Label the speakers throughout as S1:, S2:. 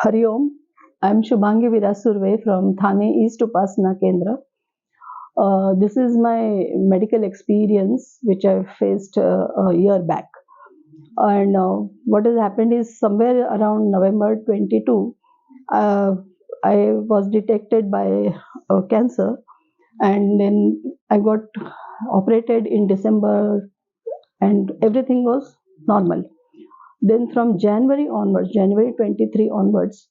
S1: Hari Om. I'm Shubhangi Surve from Thane East Upasana Kendra. This is my medical experience which I faced a year back. And what has happened is somewhere around November 22, uh, I was detected by cancer, and then I got operated in December, and everything was normal. Then from January onwards, January 23 onwards,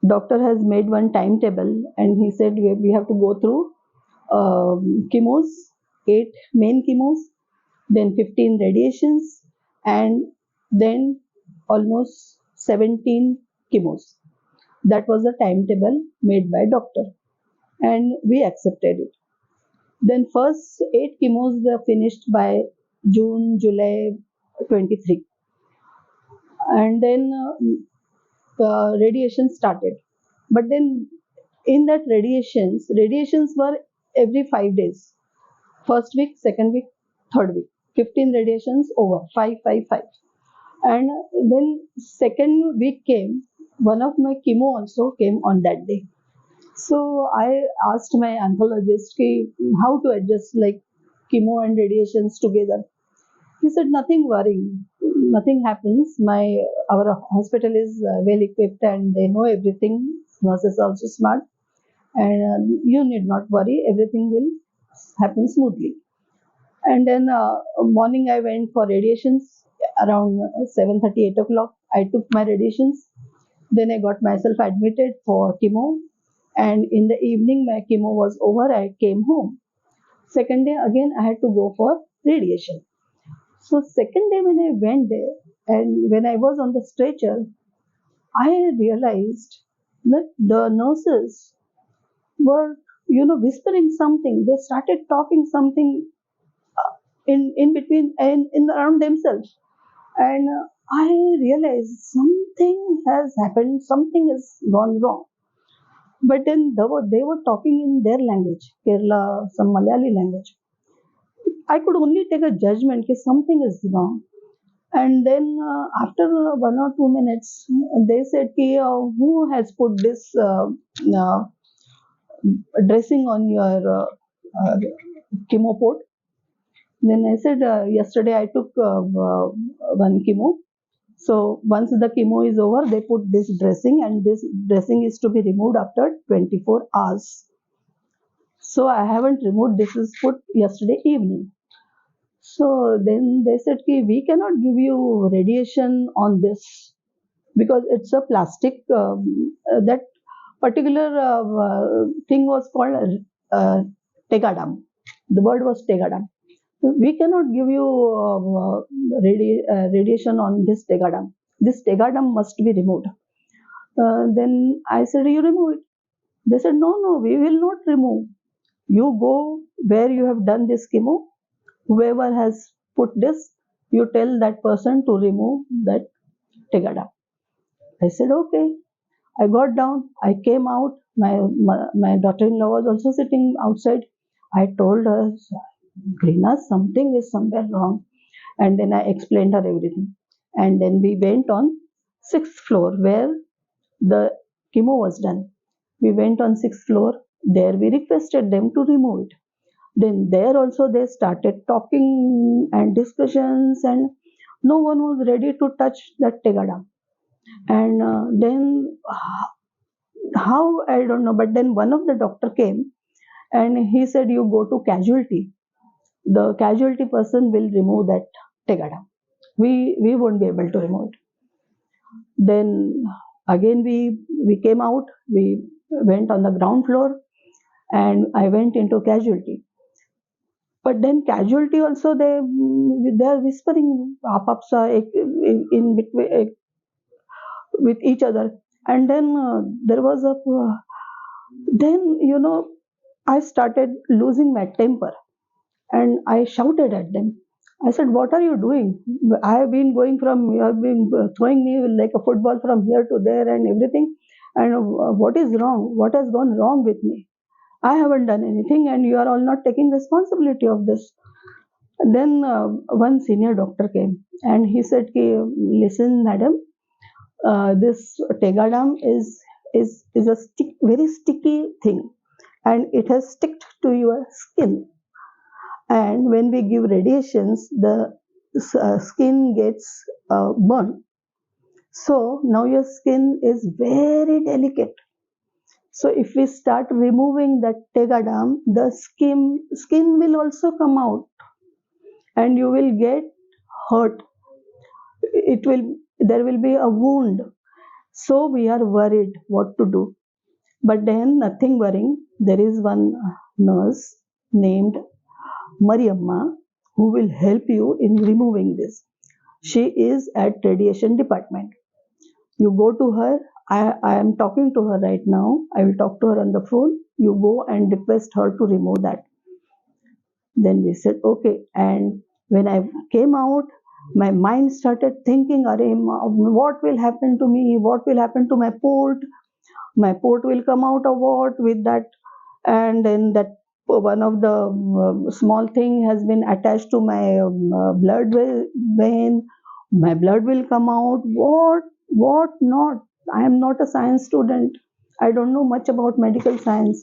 S1: doctor has made one timetable, and he said we have to go through chemos, 8 main chemos, then 15 radiations, and then almost 17 chemos. That was the timetable made by doctor, and we accepted it. Then first 8 chemos were finished by June, July 23, and then radiation started. But then in that radiations were every 5 days. First week, second week, third week. 15 radiations over, 5, 5, 5. And when second week came, one of my chemo also came on that day. So I asked my oncologist how to adjust like chemo and radiations together. He said nothing worrying, nothing happens. Our hospital is well equipped and they know everything. Nurses are also smart, and you need not worry. Everything will happen smoothly. And then morning I went for radiations around 7:30, 8 o'clock. I took my radiations. Then I got myself admitted for chemo. And in the evening, my chemo was over. I came home. Second day again, I had to go for radiation. So second day when I went there and when I was on the stretcher, I realized that the nurses were, whispering something. They started talking something in between and in around themselves. And I realized something has happened, something has gone wrong. But then they were talking in their language, Kerala, some Malayali language. I could only take a judgment that something is wrong. And then after 1 or 2 minutes, they said, who has put this uh, dressing on your chemo port? Then I said, yesterday I took one chemo. So once the chemo is over, they put this dressing, and this dressing is to be removed after 24 hours. So I haven't removed. This is put yesterday evening. So then they said, we cannot give you radiation on this because it's a plastic. That particular thing was called tegadam. The word was tegadam. We cannot give you radiation on this tegadam. This tegadam must be removed. Then I said, you remove it. They said, no, we will not remove. You go where you have done this chemo. Whoever has put this, you tell that person to remove that tegadam. I said, okay. I got down. I came out. My daughter-in-law was also sitting outside. I told her, Grina, something is somewhere wrong. And then I explained her everything. And then we went on sixth floor where the chemo was done. We went on sixth floor. There we requested them to remove it. Then there also they started talking and discussions, and no one was ready to touch that tegada. And then how I don't know, but then one of the doctor came and he said, "You go to casualty. The casualty person will remove that tegada. We won't be able to remove it." Then again we came out. We went on the ground floor, and I went into casualty. But then casualty also they are whispering apapsa in between with each other. And then there was a then I started losing my temper, and I shouted at them. I said, what are you doing? I have been going from, you have been throwing me like a football from here to there and everything. And what is wrong? What has gone wrong with me? I haven't done anything, and you are all not taking responsibility of this. Then one senior doctor came and he said, listen, madam, This tegadam is a very sticky thing, and it has sticked to your skin. And when we give radiations, the skin gets burnt. So now your skin is very delicate. So if we start removing that tegadam, the skin will also come out, and you will get hurt. It will There will be a wound. So we are worried what to do. But then nothing worrying. There is one nurse named Mariamma who will help you in removing this. She is at radiation department. You go to her. I am talking to her right now. I will talk to her on the phone. You go and request her to remove that. Then we said, okay. And when I came out, my mind started thinking, what will happen to me? What will happen to my port? My port will come out of what with that? And then that one of the small thing has been attached to my blood vein. My blood will come out. What not? I am not a science student. I don't know much about medical science.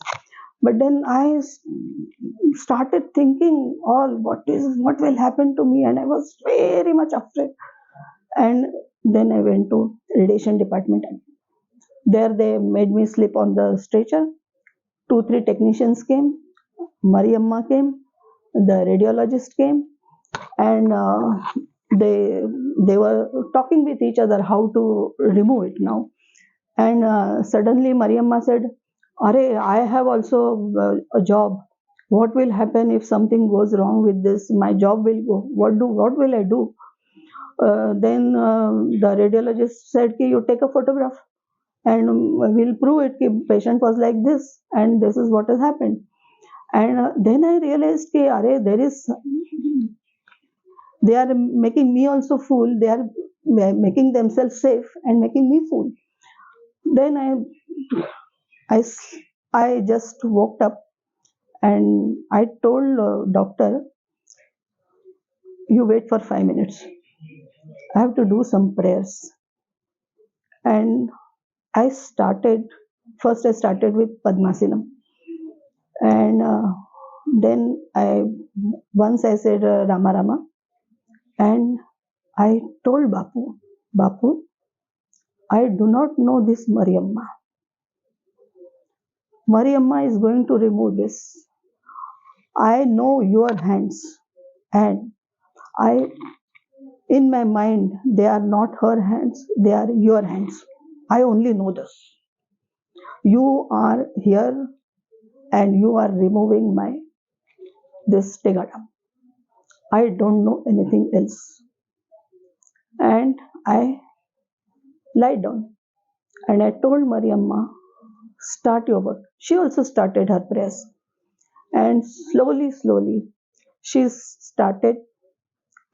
S1: But then I started thinking all what will happen to me, and I was very much afraid. And then I went to radiation department. There they made me sleep on the stretcher. 2 3 technicians came. Mariamma came. The radiologist came. And they they were talking with each other how to remove it now. And suddenly Mariamma said, "Are, I have also a job. What will happen if something goes wrong with this? My job will go. What will I do?" Then the radiologist said, "Ki you take a photograph, and we'll prove it. Ki patient was like this, and this is what has happened." And then I realized, ki, "Are, they are making me also fool. They are making themselves safe and making me fool." Then I, I just woke up, and I told doctor, "You wait for 5 minutes. I have to do some prayers." And I started. First, I started with Padmasanam, and then I said Rama Rama, and I told Bapu, "Bapu, I do not know this Mariamma. Mariamma is going to remove this. I know your hands, and I in my mind, they are not her hands, they are your hands. I only know this. You are here, and you are removing my this tegadam. I don't know anything else." And I lied down, and I told Mariamma, "Start your work." She also started her prayers, and slowly, she started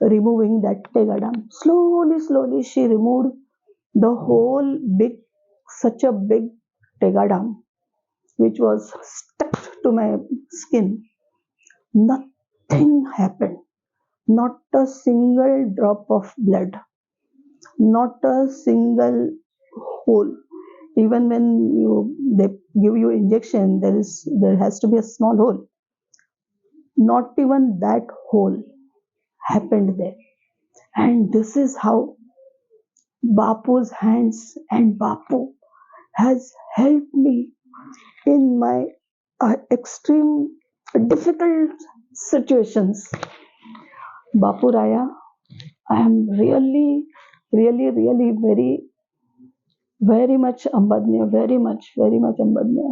S1: removing that tegadam. Slowly, she removed the whole such a big tegadam which was stuck to my skin. Nothing happened. Not a single drop of blood. Not a single hole. Even when they give you injection, there has to be a small hole. Not even that hole happened there. And this is how Bapu's hands and Bapu has helped me in my extreme difficult situations. Bapu Raya, I am really very much Ambadnya, very much Ambadnya.